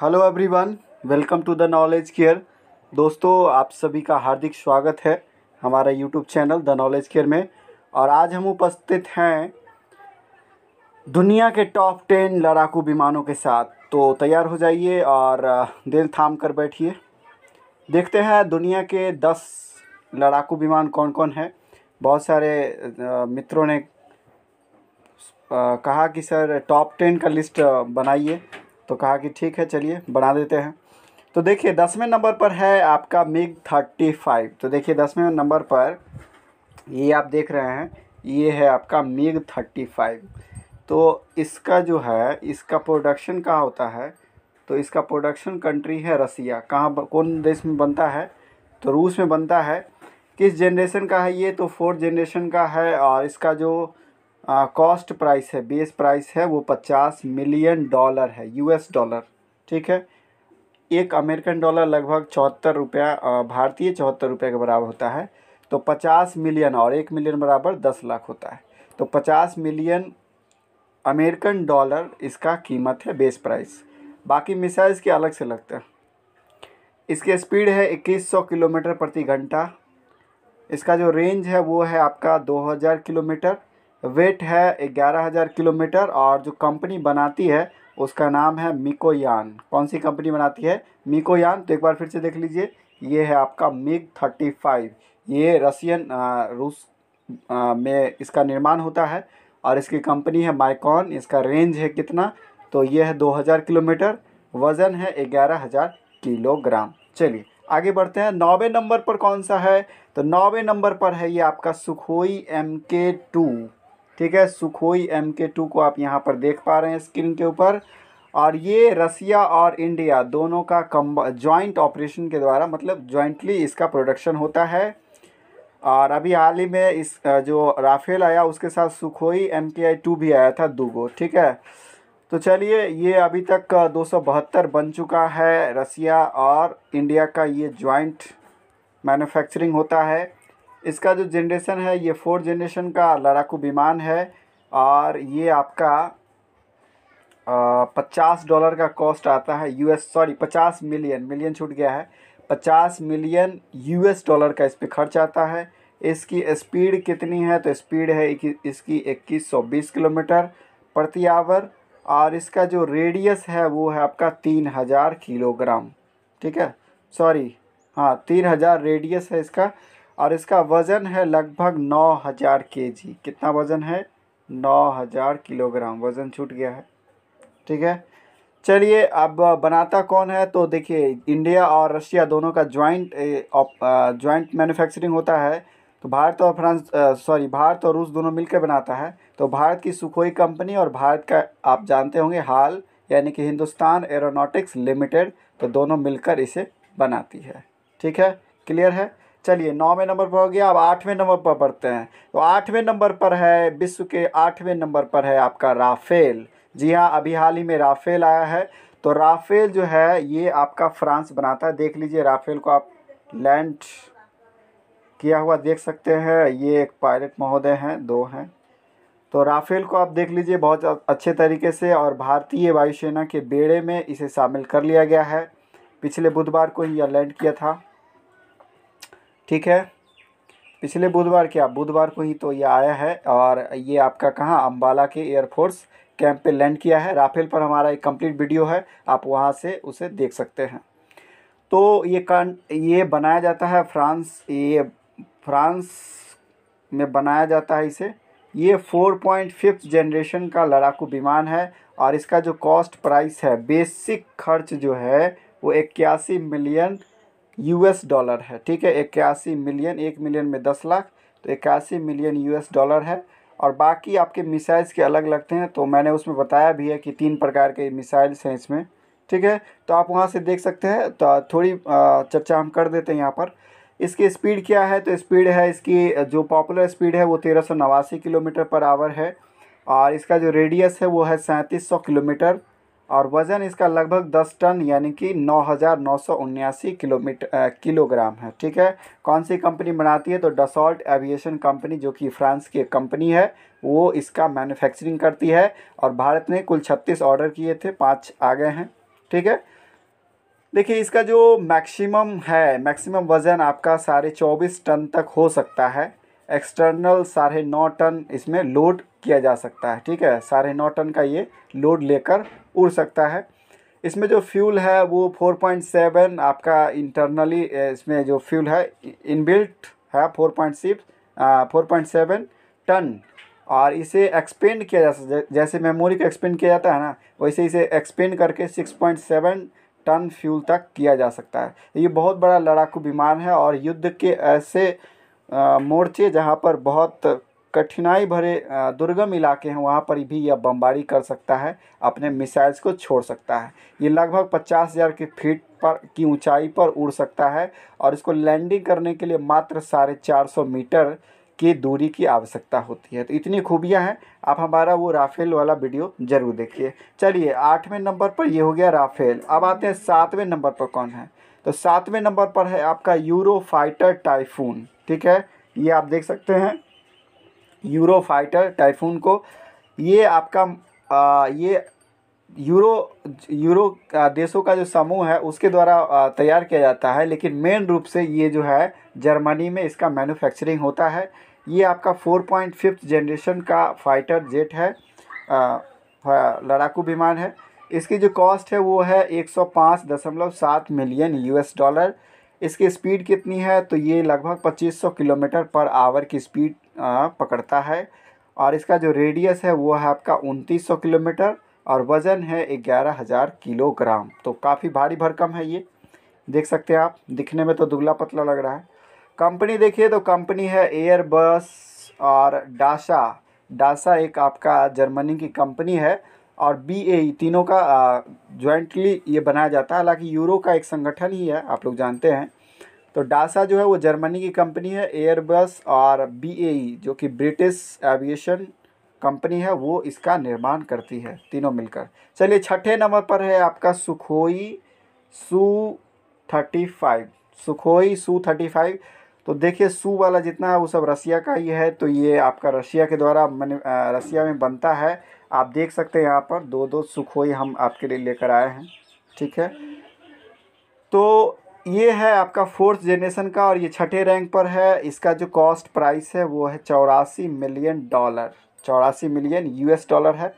Hello everyone, welcome to the knowledge care. दोस्तों, आप सभी का हार्दिक स्वागत है हमारा YouTube channel the knowledge care में। और आज हम उपस्थित हैं दुनिया के टॉप 10 लड़ाकू विमानों के साथ। तो तैयार हो जाइए और दिल थाम कर बैठिए। देखते हैं दुनिया के 10 लड़ाकू विमान कौन कौन हैं। बहुत सारे मित्रों ने कहा कि सर टॉप 10 का लिस्ट बनाइए, तो कहा कि ठीक है, चलिए बना देते हैं। तो देखिए 10वें नंबर पर है आपका मिग 35। तो देखिए 10वें नंबर पर ये आप देख रहे हैं, ये है आपका मिग 35। तो इसका जो है, इसका प्रोडक्शन कहाँ होता है? तो इसका प्रोडक्शन कंट्री है रसिया। कहाँ, कौन देश में बनता है? तो रूस में बनता है। किस जनरेशन का है ये? तो 4th जनरेशन का है। और इसका जो कॉस्ट प्राइस है, बेस प्राइस है, वो $50 मिलियन है, US डॉलर। ठीक है, एक अमेरिकन डॉलर लगभग 74 रुपया, भारतीय 74 रुपये के बराबर होता है। तो 50 मिलियन और 1 मिलियन बराबर 10 लाख होता है। तो 50 मिलियन अमेरिकन डॉलर इसका कीमत है, बेस प्राइस। बाकी मिसाइल्स के अलग से लगते हैं। इसकी स्पीड है 2100 किलोमीटर प्रति घंटा। इसका जो रेंज है वो है आपका 2000 किलोमीटर। वेट है 11000 किलोमीटर। और जो कंपनी बनाती है उसका नाम है मिकोयान। कौन सी कंपनी बनाती है? मिकोयान। तो एक बार फिर से देख लीजिए, ये है आपका मिग 35। ये रसियन रूस में इसका निर्माण होता है और इसकी कंपनी है माइकॉन। इसका रेंज है कितना? तो ये है 2000 किलोमीटर। वज़न है 11000 किलोग्राम। चलिए आगे बढ़ते हैं। 9वें नंबर पर कौन सा है? तो 9वें नंबर पर है ये आपका सुखोई MK2। ठीक है, सुखोई MK2 को आप यहाँ पर देख पा रहे हैं स्क्रीन के ऊपर। और ये रसिया और इंडिया दोनों का जॉइंट ऑपरेशन के द्वारा, मतलब जॉइंटली इसका प्रोडक्शन होता है। और अभी हाल ही में इस जो राफेल आया उसके साथ सुखोई MKI-2 भी आया था, 2 गो। ठीक है, तो चलिए, ये अभी तक 272 बन चुका है। रसिया और इंडिया का ये जॉइंट मैन्युफैक्चरिंग होता है। इसका जो जनरेशन है ये 4th जनरेशन का लड़ाकू विमान है। और ये आपका $50 का कॉस्ट आता है, सॉरी 50 मिलियन, मिलियन छूट गया है, 50 मिलियन US डॉलर का इस पर खर्च आता है। इसकी स्पीड कितनी है? तो स्पीड है इसकी 2120 किलोमीटर प्रति आवर। और इसका जो रेडियस है वो है आपका 3000 किलोग्राम। ठीक है, सॉरी, हाँ 3000 रेडियस है इसका। और इसका वज़न है लगभग 9000 kg। कितना वज़न है? 9000 किलोग्राम वज़न छूट गया है। ठीक है, चलिए अब बनाता कौन है? तो देखिए इंडिया और रशिया दोनों का जॉइंट मैन्युफैक्चरिंग होता है। तो भारत और रूस दोनों मिलकर बनाता है। तो भारत की सुखोई कंपनी और भारत का आप जानते होंगे हाल, यानी कि हिंदुस्तान एरोनॉटिक्स लिमिटेड, तो दोनों मिलकर इसे बनाती है। ठीक है, क्लियर है। चलिए 9वें नंबर पर हो गया। अब 8वें नंबर पर बढ़ते हैं। तो 8वें नंबर पर है, विश्व के 8वें नंबर पर है आपका राफेल। जी हाँ, अभी हाल ही में राफेल आया है। तो राफेल जो है ये आपका फ्रांस बनाता है। देख लीजिए, राफेल को आप लैंड किया हुआ देख सकते हैं। ये एक पायलट महोदय हैं, 2 हैं। तो राफेल को आप देख लीजिए बहुत अच्छे तरीके से। और भारतीय वायुसेना के बेड़े में इसे शामिल कर लिया गया है। पिछले बुधवार को ही यह लैंड किया था। ठीक है, पिछले बुधवार को ही तो ये आया है। और ये आपका कहाँ, अम्बाला के एयरफोर्स कैंप पे लैंड किया है। राफेल पर हमारा एक कंप्लीट वीडियो है, आप वहाँ से उसे देख सकते हैं। तो ये बनाया जाता है फ्रांस में बनाया जाता है इसे। ये 4.5th जनरेशन का लड़ाकू विमान है। और इसका जो कॉस्ट प्राइस है, बेसिक खर्च जो है वो 81 मिलियन US डॉलर है। ठीक है, 81 मिलियन, 1 मिलियन में 10 लाख, तो 81 मिलियन US डॉलर है। और बाकी आपके मिसाइल्स के अलग लगते हैं, तो मैंने उसमें बताया भी है कि 3 प्रकार के मिसाइल्स हैं इसमें। ठीक है, तो आप वहाँ से देख सकते हैं। तो थोड़ी चर्चा हम कर देते हैं यहाँ पर। इसकी स्पीड क्या है? तो स्पीड है इसकी, जो पॉपुलर स्पीड है वो 1389 किलोमीटर पर आवर है। और इसका जो रेडियस है वो है 3700 किलोमीटर। और वज़न इसका लगभग 10 टन, यानी कि 9979 किलोग्राम है। ठीक है, कौन सी कंपनी बनाती है? तो डसॉल्ट एविएशन कंपनी, जो कि फ्रांस की कंपनी है, वो इसका मैन्युफैक्चरिंग करती है। और भारत ने कुल 36 ऑर्डर किए थे, 5 आ गए हैं। ठीक है, देखिए इसका जो मैक्सिमम वज़न आपका 24.5 टन तक हो सकता है। एक्सटर्नल 9.5 टन इसमें लोड किया जा सकता है, ठीक है। 9.5 टन का ये लोड लेकर उड़ सकता है। इसमें जो फ्यूल है वो 4.7 आपका इंटरनली इसमें जो फ्यूल है इनबिल्ट है 4.7 टन। और इसे एक्सपेंड किया जा सकता है, जैसे मेमोरी को एक्सपेंड किया जाता है ना, वैसे इसे एक्सपेंड करके 6.7 टन फ्यूल तक किया जा सकता है। ये बहुत बड़ा लड़ाकू विमान है और युद्ध के ऐसे मोर्चे जहाँ पर बहुत कठिनाई भरे दुर्गम इलाके हैं वहाँ पर भी यह बमबारी कर सकता है, अपने मिसाइल्स को छोड़ सकता है। ये लगभग 50,000 की फीट पर की ऊंचाई पर उड़ सकता है और इसको लैंडिंग करने के लिए मात्र 450 मीटर की दूरी की आवश्यकता होती है। तो इतनी खूबियाँ हैं, आप हमारा वो राफेल वाला वीडियो ज़रूर देखिए। चलिए 8वें नंबर पर ये हो गया राफेल। अब आते हैं 7वें नंबर पर कौन है। तो 7वें नंबर पर है आपका यूरो फाइटर टाइफून, ठीक है। ये आप देख सकते हैं यूरो फाइटर टाइफून को। ये आपका ये यूरो देशों का जो समूह है उसके द्वारा तैयार किया जाता है, लेकिन मेन रूप से ये जो है जर्मनी में इसका मैन्युफैक्चरिंग होता है। ये आपका 4.5 जनरेशन का फाइटर जेट है, लड़ाकू विमान है। इसकी जो कॉस्ट है वो है 105.7 मिलियन US डॉलर। इसकी स्पीड कितनी है, तो ये लगभग 2500 किलोमीटर पर आवर की स्पीड पकड़ता है। और इसका जो रेडियस है वो है आपका 2900 किलोमीटर और वज़न है 11,000 किलोग्राम। तो काफ़ी भारी भरकम है ये, देख सकते हैं आप। दिखने में तो दुबला पतला लग रहा है। कंपनी देखिए तो कंपनी है एयरबस और डासा एक आपका जर्मनी की कंपनी है और BAE तीनों का जॉइंटली ये बनाया जाता है। हालांकि यूरो का एक संगठन ही है, आप लोग जानते हैं। तो डासा जो है वो जर्मनी की कंपनी है, एयरबस और BAE जो कि ब्रिटिश एविएशन कंपनी है वो इसका निर्माण करती है, तीनों मिलकर। चलिए 6ठे नंबर पर है आपका सुखोई Su-35। तो देखिए सू वाला जितना है वो सब रसिया का ही है। तो ये आपका रसिया के द्वारा रसिया में बनता है। आप देख सकते हैं यहाँ पर दो सुखोई हम आपके लिए लेकर आए हैं, ठीक है। तो ये है आपका 4th जनरेशन का और ये 6ठे रैंक पर है। इसका जो कॉस्ट प्राइस है वो है $84 मिलियन, 84 मिलियन US डॉलर है।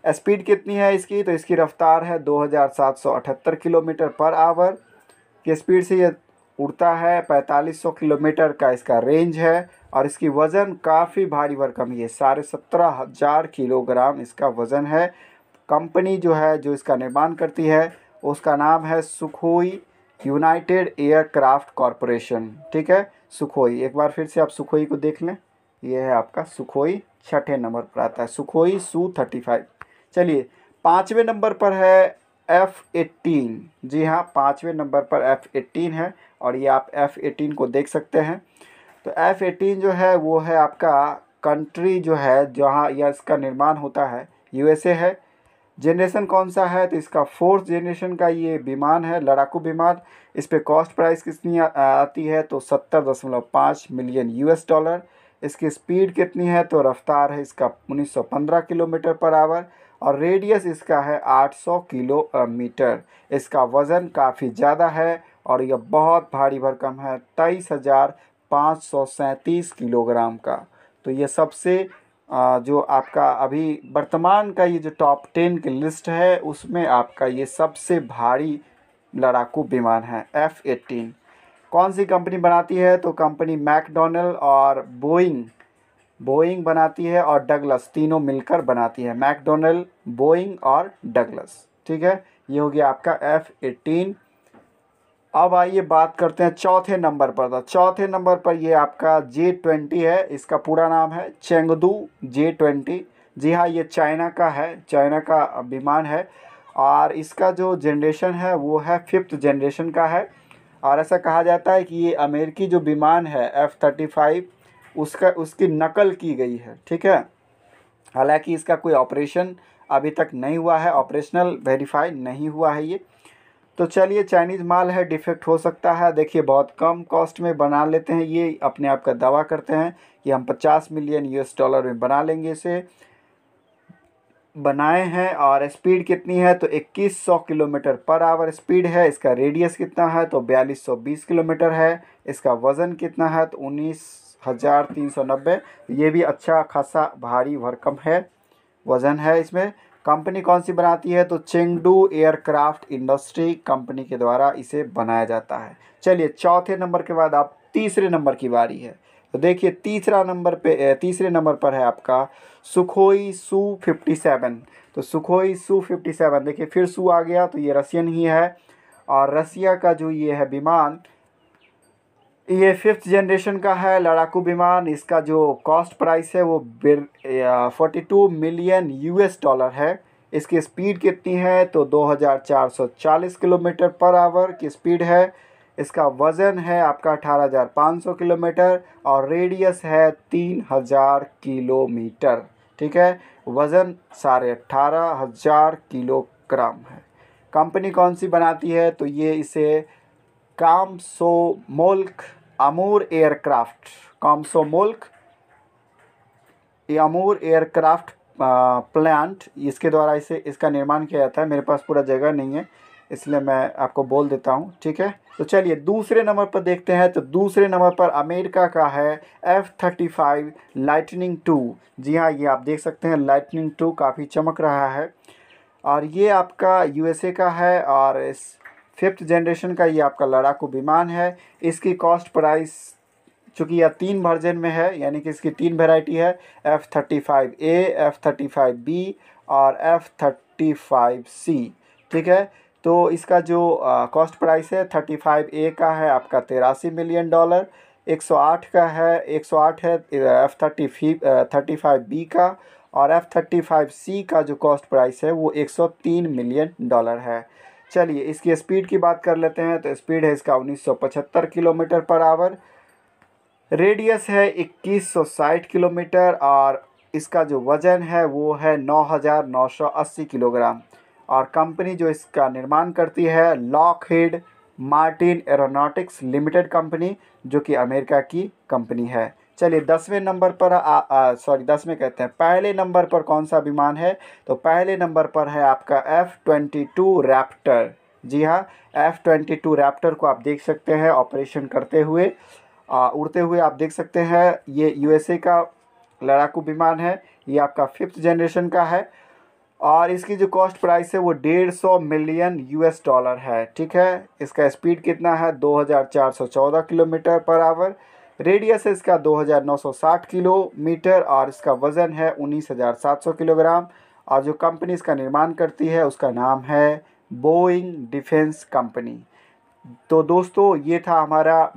स्पीड कितनी है इसकी, तो इसकी रफ्तार है 2778 किलोमीटर पर आवर की स्पीड से ये उड़ता है। 4500 किलोमीटर का इसका रेंज है और इसकी वज़न काफ़ी भारी भरकम है, 17,500 किलोग्राम इसका वज़न है। कंपनी जो है जो इसका निर्माण करती है उसका नाम है सुखोई यूनाइटेड एयरक्राफ्ट कॉरपोरेशन, ठीक है। सुखोई, एक बार फिर से आप सुखोई को देख लें। ये है आपका सुखोई, 6ठे नंबर पर आता है सुखोई Su-35। चलिए 5वें नंबर पर है F-18। जी हाँ, 5वें नंबर पर F-18 है और ये आप F-18 को देख सकते हैं। तो F-18 जो है वो है आपका कंट्री जो है जहाँ यह इसका निर्माण होता है USA है। जनरेशन कौन सा है, तो इसका 4th जनरेशन का ये विमान है, लड़ाकू विमान। इस पे कॉस्ट प्राइस कितनी आती है, तो 70.5 मिलियन US डॉलर। इसकी स्पीड कितनी है, तो रफ्तार है इसका 1915 किलोमीटर पर आवर और रेडियस इसका है 800 किलोमीटर। इसका वज़न काफ़ी ज़्यादा है और यह बहुत भारी भरकम है, 23,537 किलोग्राम का। तो ये सबसे जो आपका अभी वर्तमान का ये जो टॉप 10 की लिस्ट है उसमें आपका ये सबसे भारी लड़ाकू विमान है F-18। कौन सी कंपनी बनाती है, तो कंपनी मैकडॉनल्ड और बोइंग बनाती है और डगलस, तीनों मिलकर बनाती है, मैकडॉनल्ड, बोइंग और डगलस, ठीक है। ये हो गया आपका F-18। अब आइए बात करते हैं 4थे नंबर पर। था 4थे नंबर पर ये आपका J-20 है। इसका पूरा नाम है चेंगदू J-20। जी हाँ, ये चाइना का है, चाइना का विमान है और इसका जो जनरेशन है वो है 5th जनरेशन का है। और ऐसा कहा जाता है कि ये अमेरिकी जो विमान है F-35 उसकी नकल की गई है, ठीक है। हालांकि इसका कोई ऑपरेशन अभी तक नहीं हुआ है, ऑपरेशनल वेरीफाई नहीं हुआ है ये। तो चलिए चाइनीज़ माल है, डिफेक्ट हो सकता है। देखिए बहुत कम कॉस्ट में बना लेते हैं, ये अपने आप का दावा करते हैं कि हम 50 मिलियन US डॉलर में बना लेंगे इसे। बनाए हैं और स्पीड कितनी है तो 2100 किलोमीटर पर आवर स्पीड है। इसका रेडियस कितना है तो 4220 किलोमीटर है। इसका वज़न कितना है तो 19,390। ये भी अच्छा खासा भारी भरकम है, वज़न है इसमें। कंपनी कौन सी बनाती है तो चेंगडू एयरक्राफ्ट इंडस्ट्री कंपनी के द्वारा इसे बनाया जाता है। चलिए चौथे नंबर के बाद आप तीसरे नंबर की बारी है। तो देखिए तीसरे नंबर पर है आपका सुखोई Su-57। तो सुखोई Su-57 देखिए फिर सू आ गया, तो ये रशियन ही है। और रसिया का जो ये है विमान, ये 5th जनरेशन का है लड़ाकू विमान। इसका जो कॉस्ट प्राइस है वो 42 मिलियन US डॉलर है। इसकी स्पीड कितनी है तो 2440 किलोमीटर पर आवर की स्पीड है। इसका वज़न है आपका 18,500 किलोमीटर और रेडियस है 3000 किलोमीटर। ठीक है, वज़न 18,500 किलोग्राम है। कंपनी कौन सी बनाती है तो ये इसे कामसोमोल्क अमूर एयरक्राफ्ट प्लांट, इसके द्वारा इसका निर्माण किया जाता है। मेरे पास पूरा जगह नहीं है इसलिए मैं आपको बोल देता हूँ। ठीक है, तो चलिए दूसरे नंबर पर देखते हैं। तो दूसरे नंबर पर अमेरिका का है F-35 लाइटनिंग 2। जी हाँ, ये आप देख सकते हैं लाइटनिंग 2 काफ़ी चमक रहा है और ये आपका USA का है और इस 5th जनरेशन का ये आपका लड़ाकू विमान है। इसकी कॉस्ट प्राइस, चूँकि यह 3 वर्जन में है यानी कि इसकी 3 वैरायटी है, F-35A, F-35B और F-35C। ठीक है, तो इसका जो कॉस्ट प्राइस है 35A का है आपका 83 मिलियन डॉलर, 108 का है 108 है F-35B का, और F-35C का जो कॉस्ट प्राइस है वो 103 मिलियन डॉलर है। चलिए इसकी स्पीड की बात कर लेते हैं। तो स्पीड है इसका 1975 किलोमीटर पर आवर, रेडियस है 2160 किलोमीटर और इसका जो वज़न है वो है 9,980 किलोग्राम। और कंपनी जो इसका निर्माण करती है Lockheed Martin aeronautics limited company, जो कि अमेरिका की कंपनी है। चलिए 10वें नंबर पर 10वें कहते हैं, पहले नंबर पर कौन सा विमान है तो पहले नंबर पर है आपका F-22 रैप्टर। जी हाँ, F-22 रैप्टर को आप देख सकते हैं ऑपरेशन करते हुए, उड़ते हुए आप देख सकते हैं। ये USA का लड़ाकू विमान है, ये आपका 5th जनरेशन का है और इसकी जो कॉस्ट प्राइस है वो 150 मिलियन US डॉलर है। ठीक है, इसका स्पीड कितना है 2414 किलोमीटर पर आवर, रेडियस है इसका 2960 किलोमीटर और इसका वज़न है 19,700 किलोग्राम। और जो कंपनी इसका निर्माण करती है उसका नाम है बोइंग डिफेंस कंपनी। तो दोस्तों ये था हमारा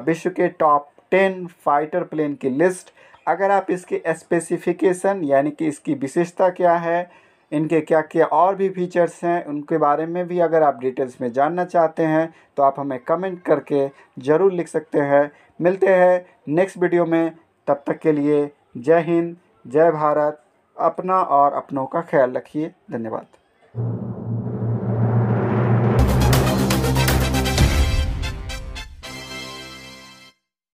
विश्व के टॉप 10 फाइटर प्लेन की लिस्ट। अगर आप इसके स्पेसिफिकेशन यानी कि इसकी विशेषता क्या है, इनके क्या क्या और भी फीचर्स हैं, उनके बारे में भी अगर आप डिटेल्स में जानना चाहते हैं तो आप हमें कमेंट करके ज़रूर लिख सकते हैं। मिलते हैं नेक्स्ट वीडियो में, तब तक के लिए जय हिंद, जय भारत। अपना और अपनों का ख्याल रखिए। धन्यवाद।